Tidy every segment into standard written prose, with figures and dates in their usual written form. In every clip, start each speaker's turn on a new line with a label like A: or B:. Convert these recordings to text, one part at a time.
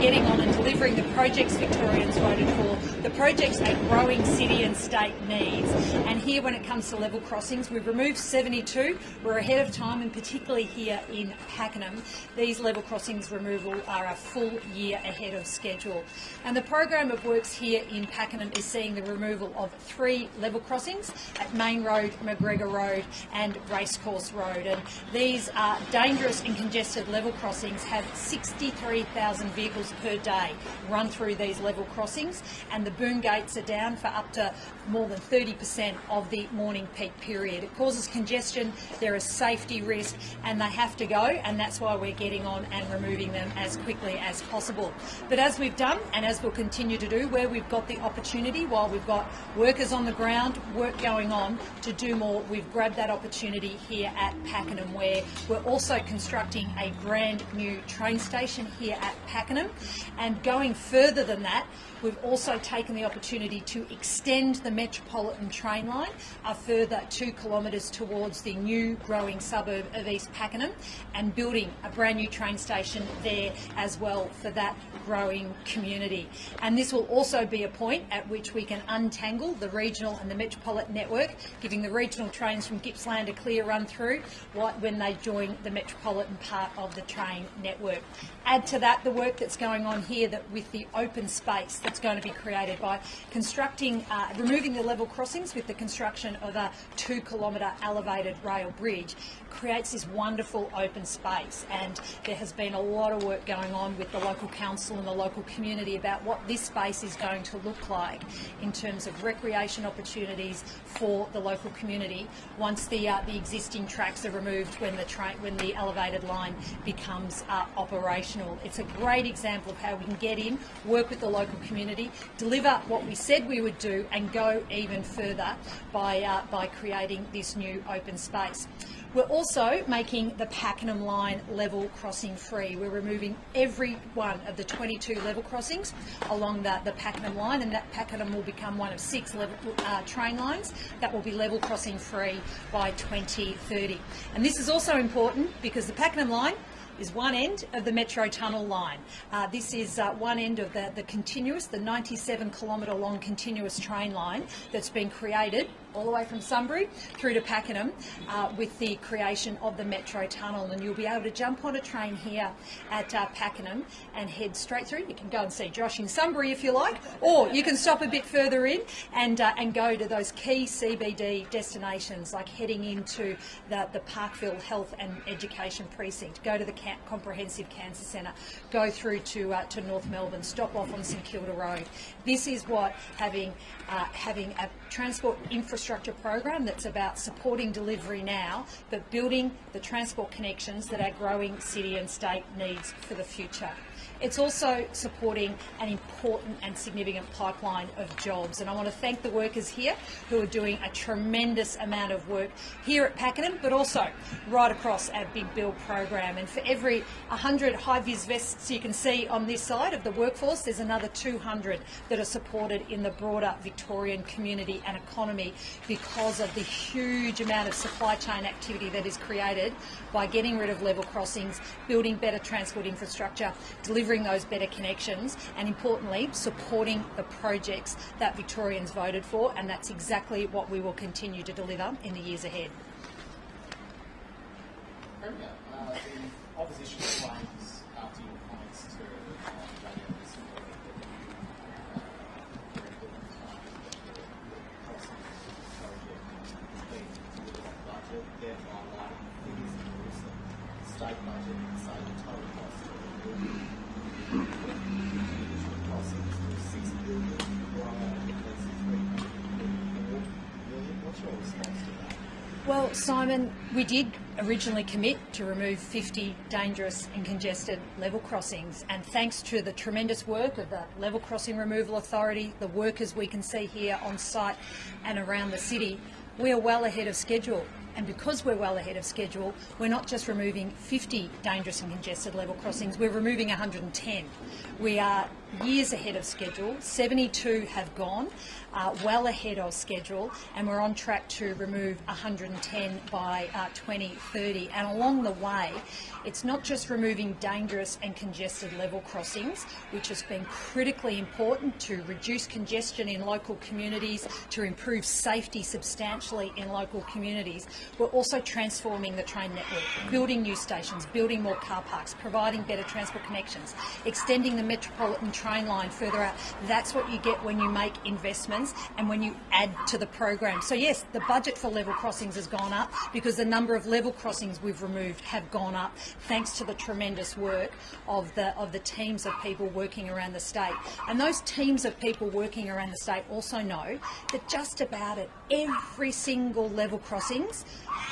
A: getting on and delivering the projects Victorians voted for, the projects a growing city and state needs. And here, when it comes to level crossings, we've removed 72. We're ahead of time, and particularly here in Pakenham, these level crossings removal are a full year ahead of schedule. And the program of works here in Pakenham is seeing the removal of 3 level crossings at Main Road, McGregor Road and Racecourse Road. And these are dangerous and congested level crossings, have 63,000 vehicles per day run through these level crossings, and the boom gates are down for up to more than 30% of the morning peak period. It causes congestion, there is safety risk, and they have to go, and that's why we're getting on and removing them as quickly as possible. But as we've done, and as we'll continue to do, where we've got the opportunity, while we've got workers on the ground, work going on to do more, we've grabbed that opportunity here at Pakenham, where we're also constructing a brand new train station here at Pakenham. And going further than that, we've also taken the opportunity to extend the Metropolitan train line a further 2 kilometres towards the new growing suburb of East Pakenham, and building a brand new train station there as well for that growing community. And this will also be a point at which we can untangle the regional and the metropolitan network, giving the regional trains from Gippsland a clear run through when they join the metropolitan part of the train network. Add to that the work that's going on here with the open space that's going to be created by constructing, removing the level crossings with the construction of a 2-kilometre elevated rail bridge, creates this wonderful open space. And there has been a lot of work going on with the local council and the local community about what this space is going to look like in terms of recreation opportunities for the local community once the existing tracks are removed when the elevated line becomes operational. It's a great example of how we can get in, work with the local community, deliver what we said we would do, and go even further by creating this new open space. We're also making the Pakenham line level crossing free. We're removing every one of the 22 level crossings along the Pakenham line, and that Pakenham will become one of 6 train lines that will be level crossing free by 2030. And this is also important because the Pakenham line is one end of the Metro Tunnel line. This is one end of the continuous, the 97-kilometre long continuous train line that's been created all the way from Sunbury through to Pakenham with the creation of the Metro Tunnel. And you'll be able to jump on a train here at Pakenham and head straight through. You can go and see Josh in Sunbury if you like, or you can stop a bit further in and go to those key CBD destinations, like heading into the Parkville Health and Education Precinct, go to the Comprehensive Cancer Centre, go through to North Melbourne, stop off on St Kilda Road. This is what having a transport infrastructure program that's about supporting delivery now, but building the transport connections that our growing city and state needs for the future. It's also supporting an important and significant pipeline of jobs, and I want to thank the workers here who are doing a tremendous amount of work here at Pakenham, but also right across our Big Build program. And for every 100 high-vis vests you can see on this side of the workforce, there's another 200 that are supported in the broader Victorian community and economy because of the huge amount of supply chain activity that is created by getting rid of level crossings, building better transport infrastructure, delivering those better connections, and importantly supporting the projects that Victorians voted for. And that's exactly what we will continue to deliver in the years ahead.
B: Premier, the opposition claims after your comments to radio this morning that budget, therefore highlighting figures in the recent state budget and say the total cost of the crossings was $6 billion, What's your response to that?
A: Well, Simon, we did originally commit to remove 50 dangerous and congested level crossings, and thanks to the tremendous work of the Level Crossing Removal Authority, the workers we can see here on site and around the city, we are well ahead of schedule. And because we're well ahead of schedule, we're not just removing 50 dangerous and congested level crossings, we're removing 110. We are years ahead of schedule. 72 have gone, well ahead of schedule, and we're on track to remove 110 by 2030. And along the way, it's not just removing dangerous and congested level crossings, which has been critically important to reduce congestion in local communities, to improve safety substantially in local communities. We're also transforming the train network, building new stations, building more car parks, providing better transport connections, extending the metropolitan train line further out. That's what you get when you make investments and when you add to the program. So yes, the budget for level crossings has gone up because the number of level crossings we've removed have gone up, thanks to the tremendous work of the teams of people working around the state. And those teams of people working around the state also know that just about at every single level crossings,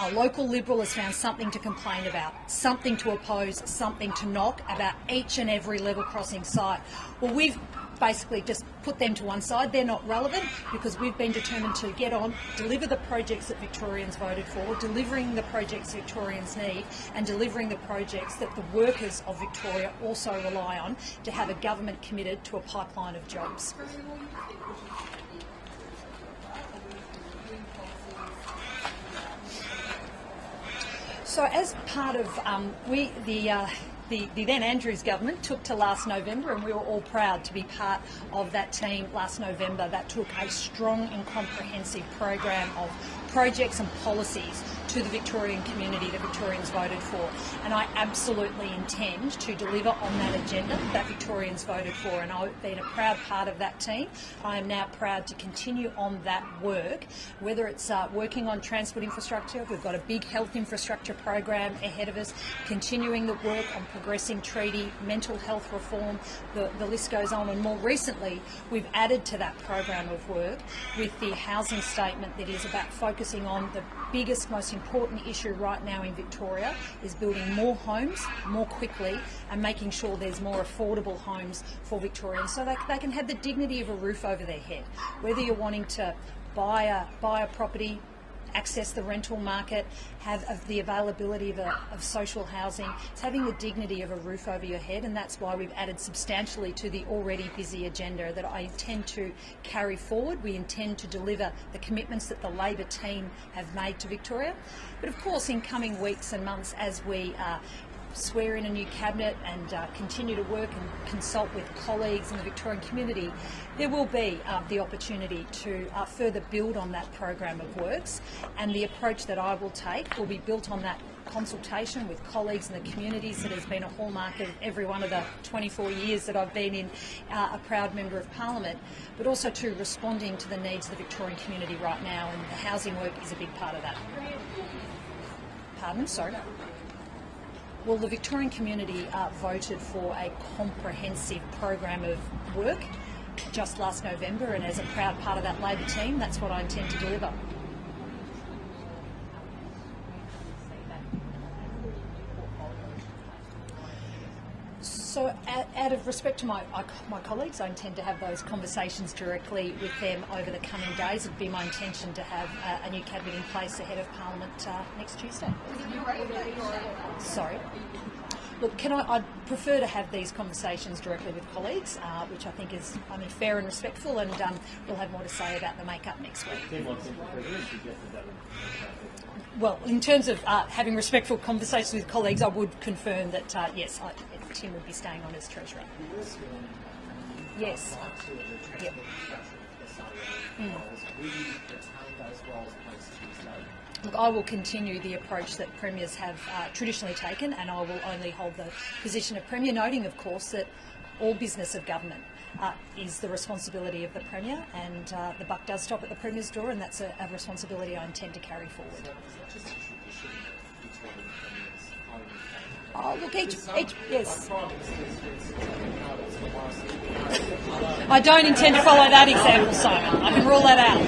A: a local Liberal has found something to complain about, something to oppose, something to knock about each and every level crossing site. Well, we've basically just put them to one side. They're not relevant because we've been determined to get on, deliver the projects that Victorians voted for, delivering the projects Victorians need, and delivering the projects that the workers of Victoria also rely on to have a government committed to a pipeline of jobs. So as part of, the then Andrews government took to last November, and we were all proud to be part of that team last November that took a strong and comprehensive program of projects and policies to the Victorian community that Victorians voted for. And I absolutely intend to deliver on that agenda that Victorians voted for, and I've been a proud part of that team. I am now proud to continue on that work, whether it's working on transport infrastructure. We've got a big health infrastructure program ahead of us, continuing the work on progressing treaty, mental health reform, the list goes on. And more recently, we've added to that program of work with the housing statement that is about focusing on the biggest, most important issue right now in Victoria is building more homes more quickly and making sure there's more affordable homes for Victorians so they can have the dignity of a roof over their head. Whether you're wanting to buy a property, access the rental market, have the availability of social housing, it's having the dignity of a roof over your head, and that's why we've added substantially to the already busy agenda that I intend to carry forward. We intend to deliver the commitments that the Labor team have made to Victoria. But of course, in coming weeks and months, as we swear in a new cabinet and continue to work and consult with colleagues in the Victorian community, there will be the opportunity to further build on that program of works, and the approach that I will take will be built on that consultation with colleagues in the communities that has been a hallmark of every one of the 24 years that I've been in a proud Member of Parliament, but also to responding to the needs of the Victorian community right now, and the housing work is a big part of that. Pardon? Sorry. Well, the Victorian community voted for a comprehensive program of work just last November, and as a proud part of that Labor team, that's what I intend to deliver. So out of respect to my colleagues, I intend to have those conversations directly with them over the coming days. It'd be my intention to have a new cabinet in place ahead of Parliament next Tuesday. Sorry. Look, I'd prefer to have these conversations directly with colleagues, which I think is fair and respectful, and we'll have more to say about the makeup next week. Well, in terms of having respectful conversations with colleagues, I would confirm that, yes, Tim would be staying on as Treasurer. Yes. Yep. Look, I will continue the approach that Premiers have traditionally taken, and I will only hold the position of Premier, noting, of course, that all business of government is the responsibility of the Premier, and the buck does stop at the Premier's door, and that's a responsibility I intend to carry forward. Oh, look, yes. I don't intend to follow that example, Simon. I can rule that out.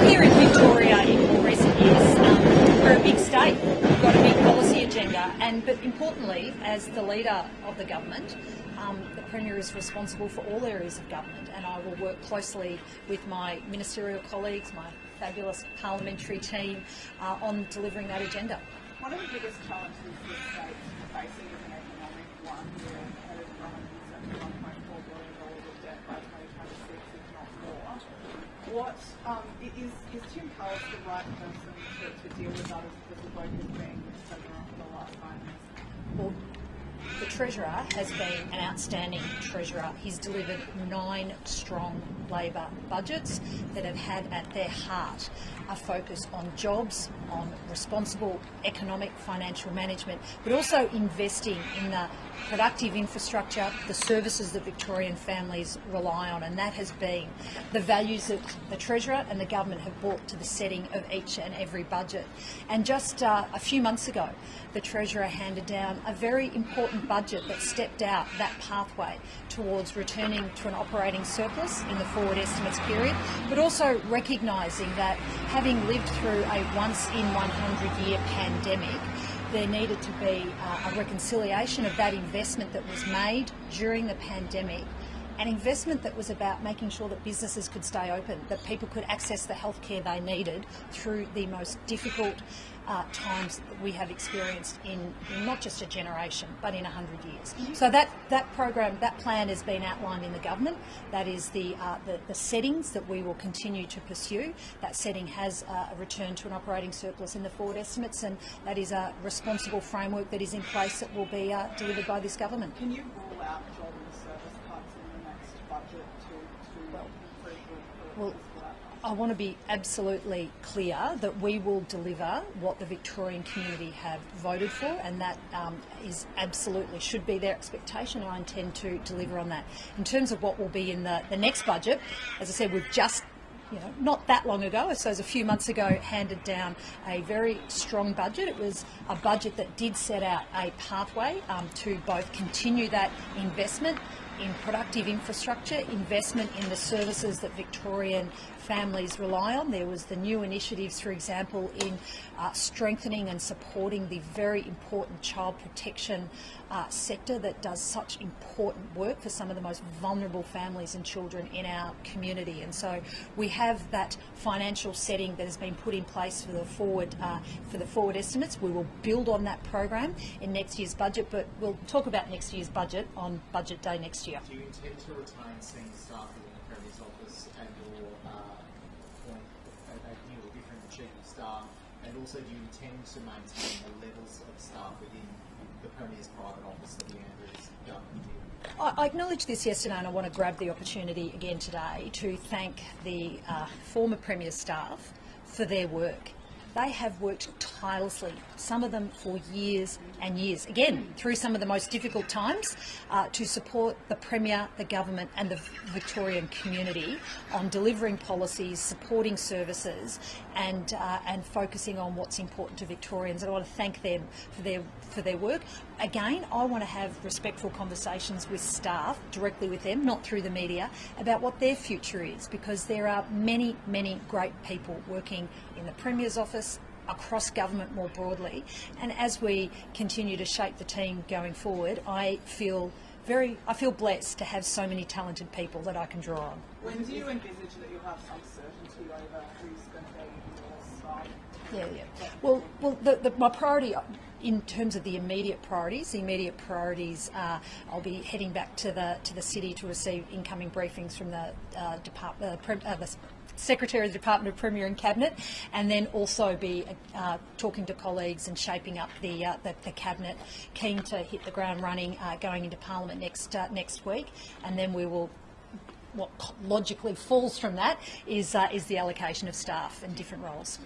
A: Here in Victoria, in more recent years, we're a big state. We've got a big policy agenda, the government, the Premier is responsible for all areas of government, and I will work closely with my ministerial colleagues, my fabulous parliamentary team, on delivering that agenda.
C: One of the biggest challenges the state facing is an economic one. We're headed from $1.4 billion of debt by 2026, if not more. What is Tim Carroll's the right person to deal with that, as opposed to both as being the Treasurer for the last 5 years?
A: Well, the Treasurer has been an outstanding Treasurer. He's delivered 9 strong Labor budgets that have had at their heart a focus on jobs, on responsible economic financial management, but also investing in the productive infrastructure, the services that Victorian families rely on, and that has been the values that the Treasurer and the government have brought to the setting of each and every budget. And just a few months ago, the Treasurer handed down a very important budget that stepped out that pathway towards returning to an operating surplus in the forward estimates period, but also recognising that having lived through a once-in-100-year pandemic, there needed to be a reconciliation of that investment that was made during the pandemic, an investment that was about making sure that businesses could stay open, that people could access the healthcare they needed through the most difficult times that we have experienced in not just a generation, but in 100 years. So that program, that plan has been outlined in the government. That is the settings that we will continue to pursue. That setting has a return to an operating surplus in the forward estimates, and that is a responsible framework that is in place that will be delivered by this government.
C: Can you rule out job and service cuts in the next budget to improve the
A: Well, I want to be absolutely clear that we will deliver what the Victorian community have voted for, and that is absolutely should be their expectation, and I intend to deliver on that. In terms of what will be in the next budget, as I said, we've just not that long ago, I suppose a few months ago, handed down a very strong budget. It was a budget that did set out a pathway to both continue that investment in productive infrastructure, investment in the services that Victorian families rely on. There was the new initiatives, for example, in strengthening and supporting the very important child protection sector that does such important work for some of the most vulnerable families and children in our community. And so we have that financial setting that has been put in place for the forward estimates. We will build on that program in next year's budget, but we'll talk about next year's budget on Budget Day next year.
B: Do you intend to retain senior staff within the Premier's office and/or appoint a new or different chief of staff? And also, do you intend to maintain the levels of staff within the Premier's private office that the Andrews government did?
A: I acknowledged this yesterday, and I want to grab the opportunity again today to thank the former Premier's staff for their work. They have worked tirelessly, some of them for years and years, again, through some of the most difficult times, to support the Premier, the government and the Victorian community on delivering policies, supporting services and focusing on what's important to Victorians. And I want to thank them for their work. Again, I want to have respectful conversations with staff, directly with them, not through the media, about what their future is, because there are many, many great people working in the Premier's office, across government more broadly, and as we continue to shape the team going forward, I feel blessed to have so many talented people that I can draw on.
C: When do you envisage that you'll have some certainty over who's going to be your side?
A: Yeah. Well, my priority in terms of the immediate priorities, I'll be heading back to the city to receive incoming briefings from the Secretary of the Department of Premier and Cabinet, and then also be talking to colleagues and shaping up the Cabinet, keen to hit the ground running going into Parliament next week, and then we will. What logically falls from that is the allocation of staff and different roles.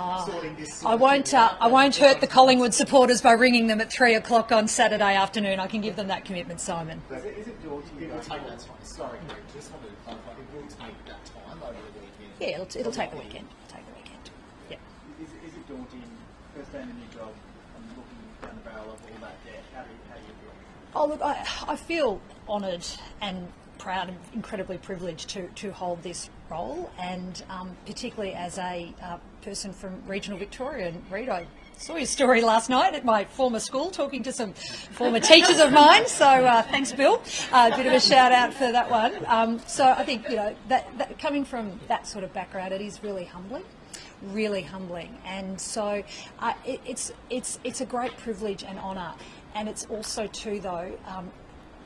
A: I won't hurt the Collingwood supporters by ringing them at 3 o'clock on Saturday afternoon. I can give them that commitment, Simon.
B: Is it daunting? It will take that time. Sorry, just wanted to clarify. It will take that time over the weekend.
A: Yeah, it'll take the weekend. Yeah.
D: Is it daunting? First day in a new job and looking down the barrel of all that debt. How do you feel?
A: Oh, look, I feel honoured and proud and incredibly privileged to hold this role, and particularly as a person from regional Victoria. And Reid, I Saw your story last night at my former school, talking to some former teachers of mine. So thanks, Bill. A bit of a shout out for that one. So I think that coming from that sort of background, it is really humbling. Really humbling, and so it's a great privilege and honour, and it's also too though.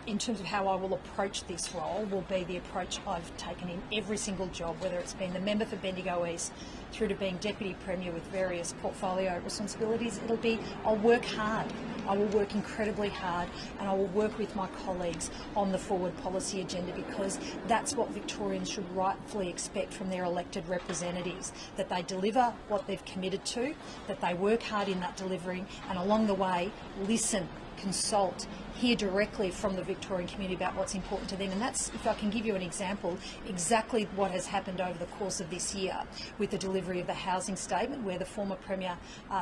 A: In terms of how I will approach this role, will be the approach I've taken in every single job, whether it's been the member for Bendigo East through to being Deputy Premier with various portfolio responsibilities. It'll be, I'll work hard. I will work incredibly hard, and I will work with my colleagues on the forward policy agenda, because that's what Victorians should rightfully expect from their elected representatives, that they deliver what they've committed to, that they work hard in that delivering, and along the way listen, consult, hear directly from the Victorian community about what's important to them. And that's, if I can give you an example, exactly what has happened over the course of this year with the delivery of the housing statement, where the former Premier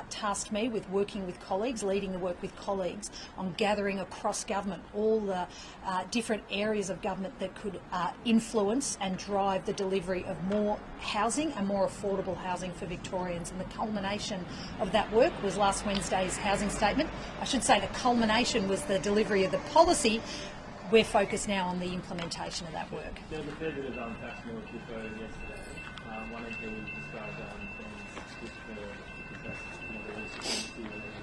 A: tasked me with working with colleagues, leading the work with colleagues on gathering across government all the different areas of government that could influence and drive the delivery of more housing and more affordable housing for Victorians. And the culmination of that work was last Wednesday's housing statement. I should say the culmination was the delivery of the policy. We're focused now on the implementation of that work.
E: There was a fair bit of tax military yesterday. One of the described things just because that's the least expensive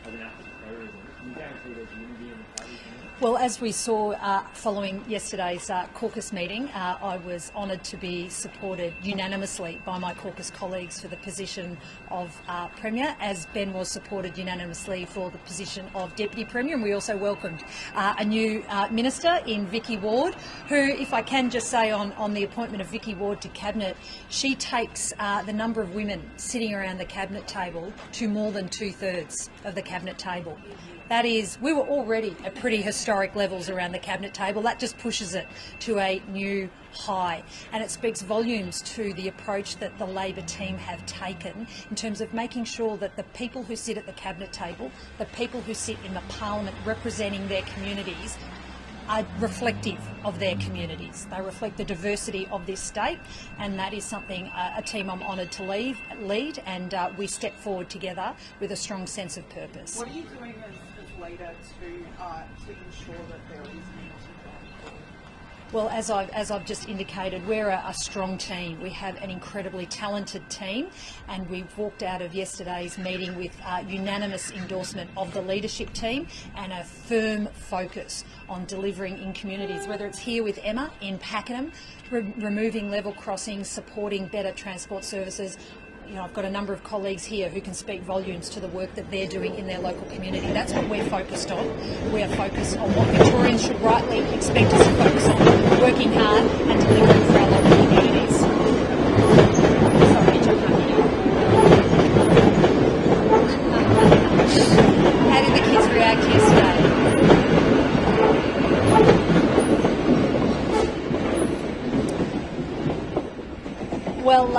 E: as an act of terrorism. Can you guarantee there's unity in the party?
A: Well, as we saw following yesterday's caucus meeting, I was honoured to be supported unanimously by my caucus colleagues for the position of Premier, as Ben was supported unanimously for the position of Deputy Premier. And we also welcomed a new Minister in Vicky Ward, who, if I can just say on the appointment of Vicky Ward to Cabinet, she takes the number of women sitting around the Cabinet table to more than 2/3 of the Cabinet table. That is, we were already at pretty historic levels around the Cabinet table. That just pushes it to a new high. And it speaks volumes to the approach that the Labor team have taken in terms of making sure that the people who sit at the Cabinet table, the people who sit in the Parliament representing their communities, are reflective of their communities. They reflect the diversity of this state, and that is something a team I'm honoured to lead, and we step forward together with a strong sense of purpose.
C: What are you doing as leader to ensure that there is unity going forward?
A: Well, as I've just indicated, we're a strong team. We have an incredibly talented team, and we've walked out of yesterday's meeting with unanimous endorsement of the leadership team and a firm focus on delivering in communities, whether it's here with Emma in Pakenham, removing level crossings, supporting better transport services. I've got a number of colleagues here who can speak volumes to the work that they're doing in their local community. That's what we're focused on. We are focused on what Victorians should rightly expect us to focus on, working hard and delivering for our local communities. Sorry, I can't hear. How did the kids react yesterday? Well,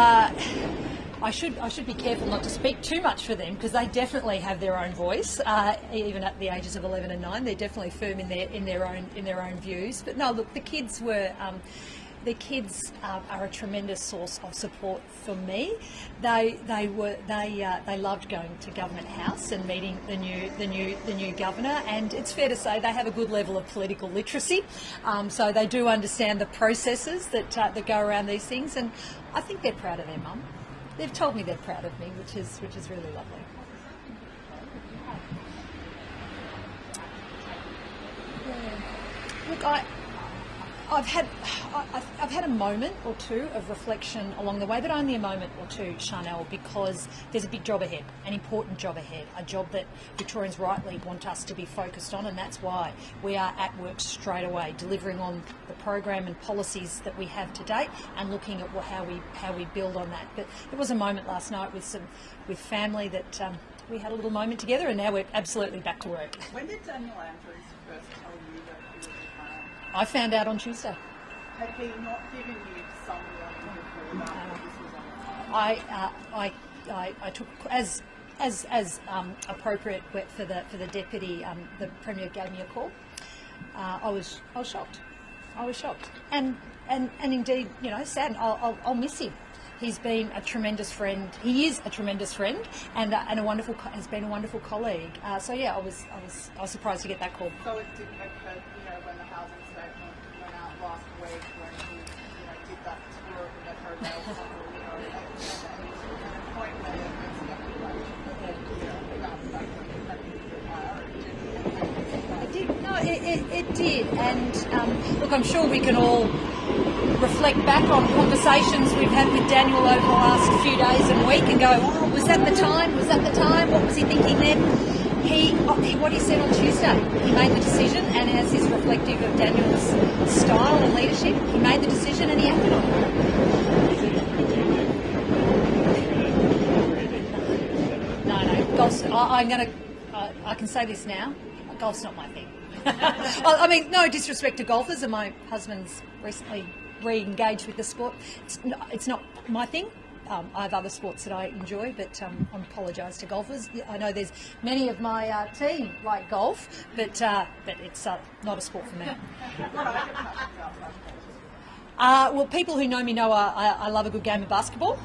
A: I should be careful not to speak too much for them, because they definitely have their own voice. Even at the ages of 11 and 9, they're definitely firm in their own views. But no, look, the kids are a tremendous source of support for me. They loved going to Government House and meeting the new governor, and it's fair to say they have a good level of political literacy, so they do understand the processes that go around these things, and I think they're proud of their mum. They've told me they're proud of me, which is really lovely. Yeah. Look, I've had a moment or two of reflection along the way, but only a moment or two, Chanel, because there's a big job ahead, an important job ahead, a job that Victorians rightly want us to be focused on, and that's why we are at work straight away, delivering on the program and policies that we have to date, and looking at how we build on that. But there was a moment last night with family that we had a little moment together, and now we're absolutely back to work.
C: When did Daniel Andrews first tell you that he was retiring?
A: I found out on Tuesday.
C: Had he not given you some warning before that this was on?
A: I took as appropriate for the deputy. The Premier gave me a call. I was shocked. I was shocked, and indeed, saddened. I'll miss him. He's been a tremendous friend. He is a tremendous friend, and a wonderful has been a wonderful colleague. So yeah, I was surprised to get that call.
C: So it didn't occur, when the housing statement went out last week, when he, did that tour of the Metro Rail tunnel, and a point made at the speculation that that would be higher.
A: It did. No, it did. And look, I'm sure we can all reflect back on conversations we've had with Daniel over the last few days and week and go, oh, was that the time? Was that the time? What was he thinking then? What he said on Tuesday, he made the decision, and as is reflective of Daniel's style and leadership, he made the decision and he acted on it. No, golf's, I can say this now, golf's not my thing. I mean, no disrespect to golfers, and my husband's recently re-engaged with the sport. It's not my thing. I have other sports that I enjoy, but I apologise to golfers. I know there's many of my team like golf, but it's not a sport for me. Well, people who know me know I love a good game of basketball,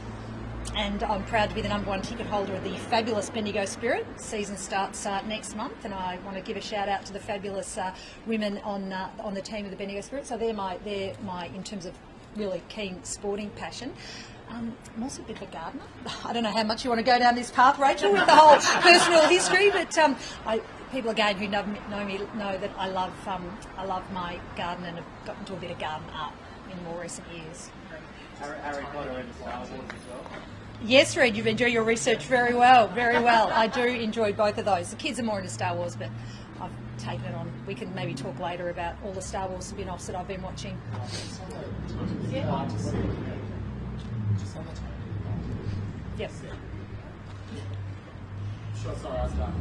A: and I'm proud to be the #1 ticket holder of the fabulous Bendigo Spirit. Season starts next month, and I want to give a shout out to the fabulous women on the team of the Bendigo Spirit. So they're my in terms of really keen sporting passion. I'm also a bit of a gardener. I don't know how much you want to go down this path, Rachel, with the whole personal history, but people again who know me know that I love my garden and have gotten to a bit of garden art in more recent years.
D: Harry Potter and Star Wars as well.
A: Yes, Red, you've been doing your research very well, very well. I do enjoy both of those. The kids are more into Star Wars, but I've taken it on. We can maybe talk later about all the Star Wars spin-offs that I've been watching. Yes.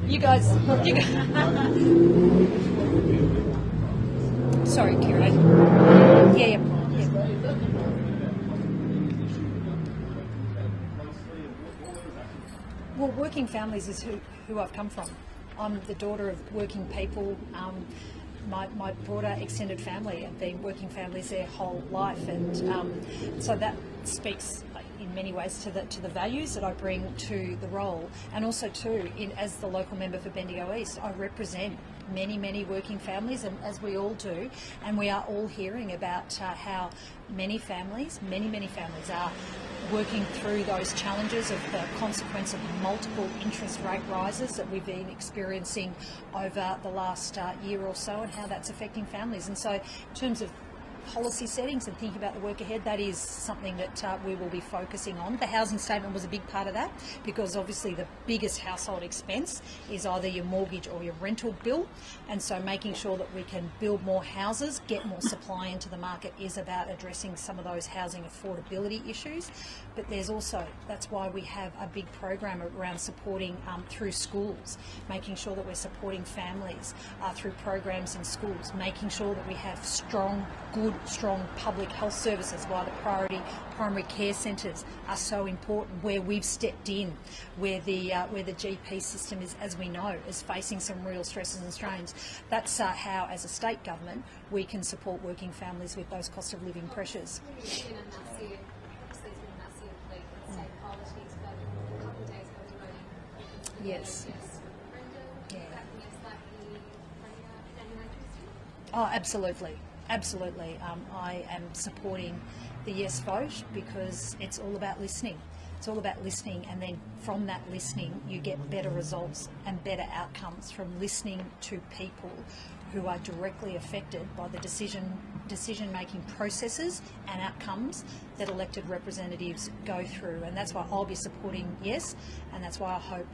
A: You guys. Sorry, Kira. Yeah. Well, working families is who I've come from. I'm the daughter of working people. My broader extended family have been working families their whole life, and so that speaks in many ways to the values that I bring to the role, and also too, as the local member for Bendigo East, I represent many working families, and as we all do, and we are all hearing about how many families are working through those challenges of the consequence of multiple interest rate rises that we've been experiencing over the last year or so, and how that's affecting families. And so in terms of policy settings and thinking about the work ahead, that is something that we will be focusing on. The housing statement was a big part of that, because obviously the biggest household expense is either your mortgage or your rental bill, and so making sure that we can build more houses, get more supply into the market, is about addressing some of those housing affordability issues. But there's also, that's why we have a big program around supporting through schools, making sure that we're supporting families through programs in schools, making sure that we have strong public health services, why the priority primary care centres are so important, where we've stepped in, where the GP system is, as we know, is facing some real stresses and strains. That's how, as a state government, we can support working families with those cost of living pressures. Yes. Yeah. Oh, absolutely. Absolutely. I am supporting the yes vote because it's all about listening. It's all about listening, and then from that listening you get better results and better outcomes from listening to people who are directly affected by the decision-making processes and outcomes that elected representatives go through. And that's why I'll be supporting yes, and that's why I hope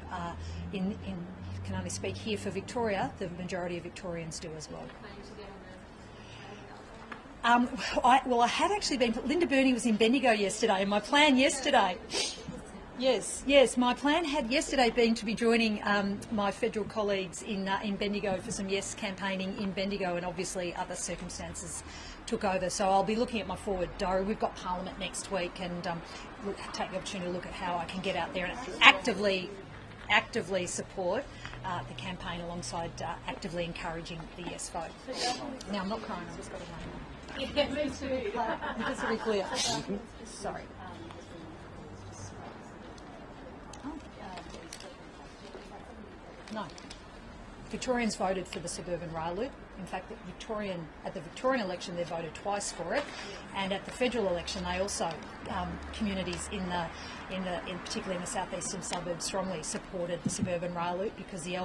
A: can only speak here for Victoria, the majority of Victorians do as well. I had actually been. Linda Burney was in Bendigo yesterday, and my plan yesterday. Yes, my plan had yesterday been to be joining my federal colleagues in Bendigo for some yes campaigning in Bendigo, and obviously other circumstances took over. So I'll be looking at my forward diary. We've got Parliament next week, and we'll take the opportunity to look at how I can get out there and actively support the campaign alongside actively encouraging the yes vote. Now, I'm not crying, I've just got to run. Just to be clear. Sorry. No. Victorians voted for the suburban rail loop. In fact, at the Victorian election, they voted twice for it, and at the federal election, they also communities particularly in the southeastern suburbs strongly supported the suburban rail loop because the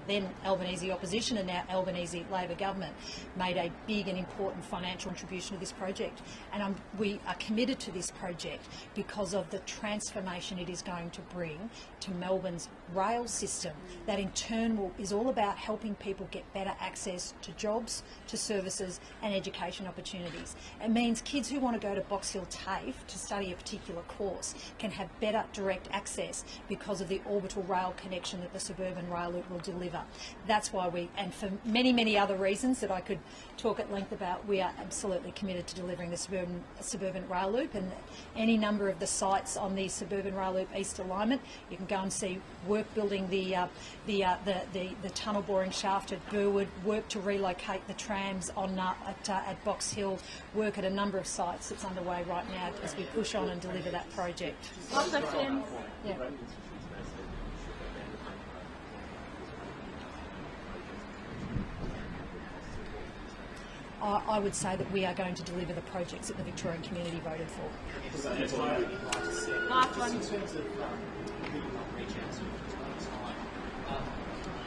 A: then Albanese opposition and now Albanese Labor government made a big and important financial contribution to this project. And we are committed to this project because of the transformation it is going to bring to Melbourne's rail system that in turn is all about helping people get better access to jobs, to services and education opportunities. It means kids who want to go to Box Hill TAFE to study a particular course can have better direct access because of the orbital rail connection that the suburban rail loop will deliver. That's why and for many, many other reasons that I could talk at length about, we are absolutely committed to delivering the suburban rail loop, and any number of the sites on the suburban rail loop east alignment, you can go and see work building the tunnel boring shaft at Burwood, work to relocate the trams at Box Hill, work at a number of sites that's underway right now as we push on and deliver that project. Yeah. I would say that we are going to deliver the projects that the Victorian community voted for.
C: Last one.
B: In terms of who you might reach out to at the time,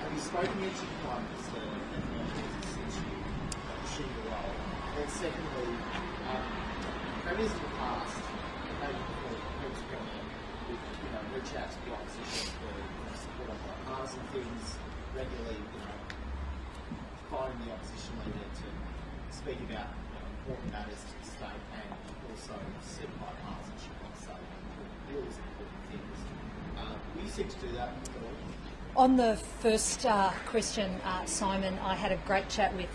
B: have you spoken to your Prime Minister and since you assumed the role? And secondly, premiers in the past, maybe before Prince Premier, would reach out to the opposition for support on bipartisan things regularly, finding the opposition leader to speak about important matters to the state and also set bipartisanship on state important bills and important things. Will you seek to do that at all?
A: On the first question, Simon, I had a great chat with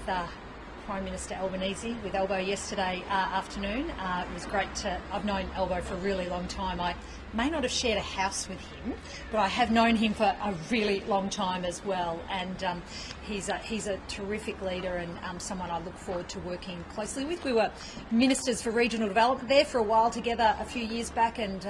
A: Prime Minister Albanese, with Albo yesterday afternoon. It was great I've known Albo for a really long time. I may not have shared a house with him, but I have known him for a really long time as well. And he's a terrific leader and someone I look forward to working closely with. We were ministers for regional development there for a while together a few years back, and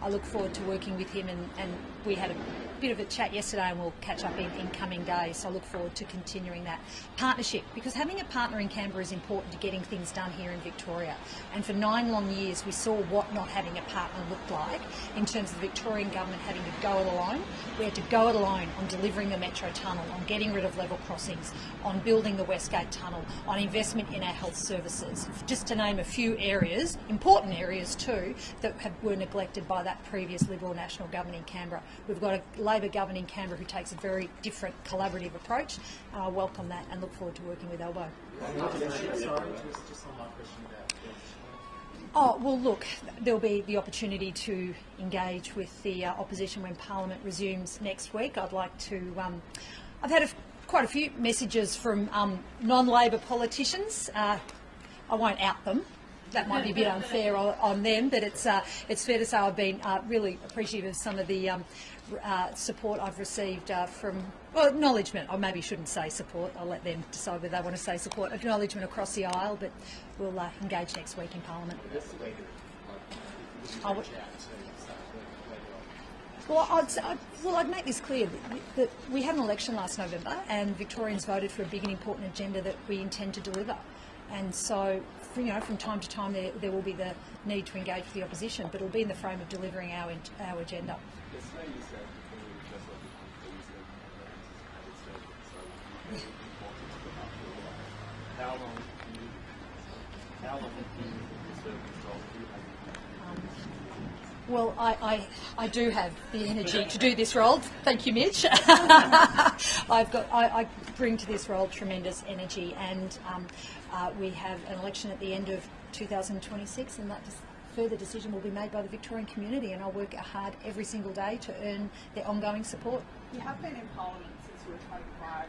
A: I look forward to working with him. And we had a bit of a chat yesterday, and we'll catch up in coming days. So I look forward to continuing that partnership, because having a partner in Canberra is important to getting things done here in Victoria. And for 9 long years, we saw what not having a partner looked like in terms of the Victorian government having to go it alone. We had to go it alone on delivering the Metro Tunnel, on getting rid of level crossings, on building the Westgate Tunnel, on investment in our health services, just to name a few areas, important areas too, that were neglected by that previous Liberal National government in Canberra. We've got a Labor government in Canberra who takes a very different collaborative approach, and I welcome that and look forward to working with Albo.
B: Sorry, just on my question about
A: Oh, well, look, there'll be the opportunity to engage with the opposition when Parliament resumes next week. I'd like to... I've had quite a few messages from non-Labor politicians. I won't out them. That might be a bit unfair on them, but it's fair to say I've been really appreciative of some of the support I've received from, well, acknowledgement. I maybe shouldn't say support. I'll let them decide whether they want to say support. Acknowledgement across the aisle, but we'll engage next week in Parliament. I'd make this clear that we had an election last November, and Victorians voted for a big and important agenda that we intend to deliver. And so, from time to time, there will be the need to engage with the opposition, but it'll be in the frame of delivering our agenda.
E: How long do you serve this role?
A: Well, I do have the energy to do this role. Thank you, Mitch. I bring to this role tremendous energy, and we have an election at the end of 2026, and that further decision will be made by the Victorian community, and I'll work hard every single day to earn their ongoing support.
C: You have been in Parliament since you were 25.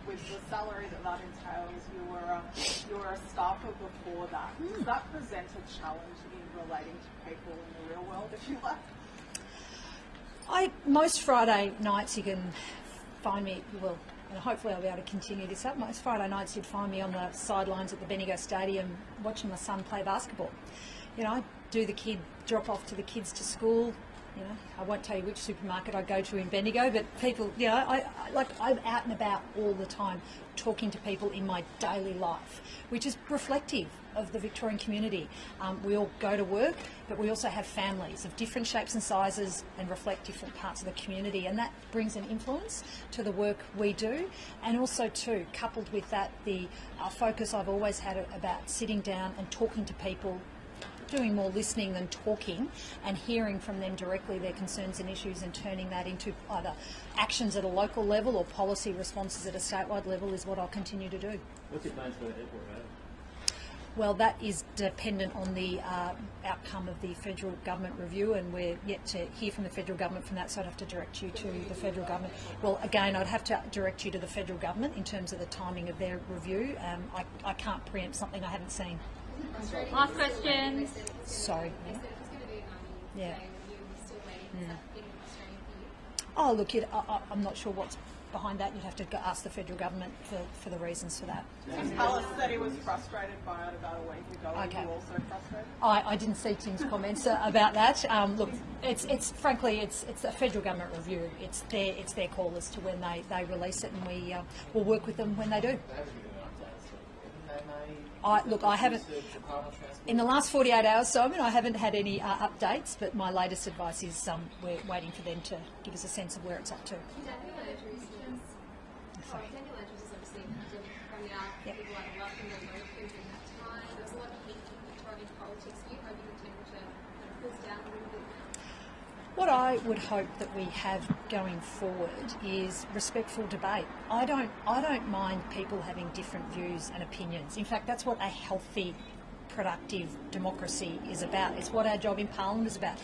C: With the salary that entails, you were a staffer before that. Does that present a challenge in relating to people in the real world, if you like?
A: Most Friday nights you can find me, well, and hopefully I'll be able to continue this up. Most Friday nights you'd find me on the sidelines at the Bendigo Stadium watching my son play basketball. I do the drop off to the kids to school, You know, I won't tell you which supermarket I go to in Bendigo, but people, you know, I'm out and about all the time talking to people in my daily life, which is reflective of the Victorian community. We all go to work, but we also have families of different shapes and sizes and reflect different parts of the community, and that brings an influence to the work we do. And also too, coupled with that, the focus I've always had about sitting down and talking to people, doing more listening than talking, and hearing from them directly their concerns and issues and turning that into either actions at a local level or policy responses at a statewide level is what I'll continue to do.
E: What's your plans for the airport road?
A: Well, that is dependent on the outcome of the federal government review, and we're yet to hear from the federal government from that, so I'd have to direct you to the federal government. Well, again, I'd have to direct you to the federal government in terms of the timing of their review. I can't preempt something I haven't seen.
F: Last question.
A: Sorry. Yeah.
F: Mm.
A: Oh, look, I'm not sure what's behind that. You'd have to ask the federal government for the reasons for that.
C: Tim Pallas said he was frustrated by it about a week ago.
A: Okay.
C: Are you also frustrated?
A: I didn't see Tim's comments about that. Look, it's frankly it's a federal government review. It's their call as to when they release it, and we will work with them when they do. I haven't, in the last 48 hours, Simon, I haven't had any updates, but my latest advice is we're waiting for them to give us a sense of where it's up to.
F: Daniel Andrews is obviously coming out.
A: Yep.
F: People like welcome the vote during that time. There's a lot of heat in Victorian politics. Are you hoping the temperature kind of cools down a little bit now?
A: What I would hope that we have going forward is respectful debate. I don't mind people having different views and opinions. In fact, that's what a healthy, productive democracy is about. It's what our job in Parliament is about.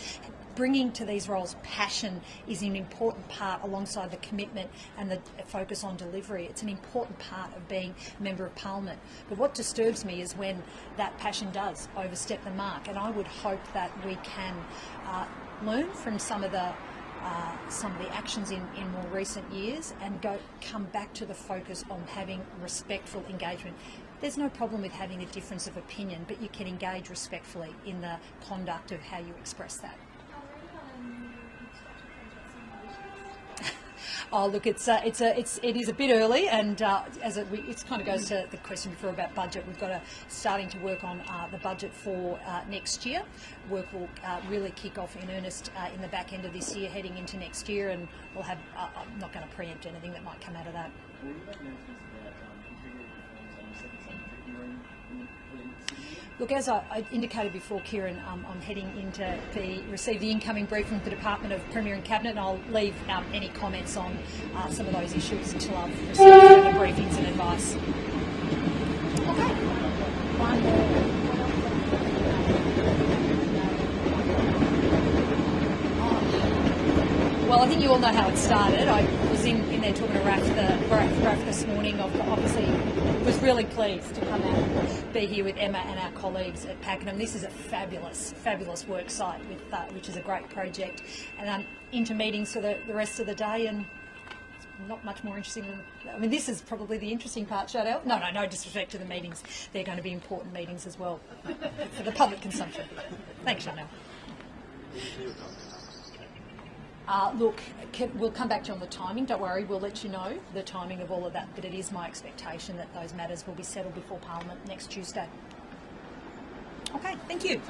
A: Bringing to these roles passion is an important part, alongside the commitment and the focus on delivery. It's an important part of being a Member of Parliament. But what disturbs me is when that passion does overstep the mark, and I would hope that we can learn from some of the actions in more recent years and come back to the focus on having respectful engagement. There's no problem with having a difference of opinion, but you can engage respectfully in the conduct of how you express that. Oh, look, it is a bit early, and it kind of goes to the question before about budget. We've got starting to work on the budget for next year. Work will really kick off in earnest in the back end of this year, heading into next year, and we'll have. I'm not going to preempt anything that might come out of that.
E: Will you make announcements about integrity reforms on the second meeting room in the city?
A: Look, as I indicated before, Kieran, I'm heading in to receive the incoming brief from the Department of Premier and Cabinet, and I'll leave any comments on some of those issues until I've received further briefings and advice. Okay. One more. Well, I think you all know how it started. I was in there talking to Raph this morning. Obviously, was really pleased to come out and be here with Emma and our colleagues at Pakenham. This is a fabulous, fabulous work site, which is a great project. And I'm into meetings for the rest of the day, and it's not much more interesting than, I mean, this is probably the interesting part, Chanel. No disrespect to the meetings. They're going to be important meetings as well for the public consumption. Thanks, Chanel. Look, we'll come back to you on the timing. Don't worry, we'll let you know the timing of all of that. But it is my expectation that those matters will be settled before Parliament next Tuesday. Okay, thank you.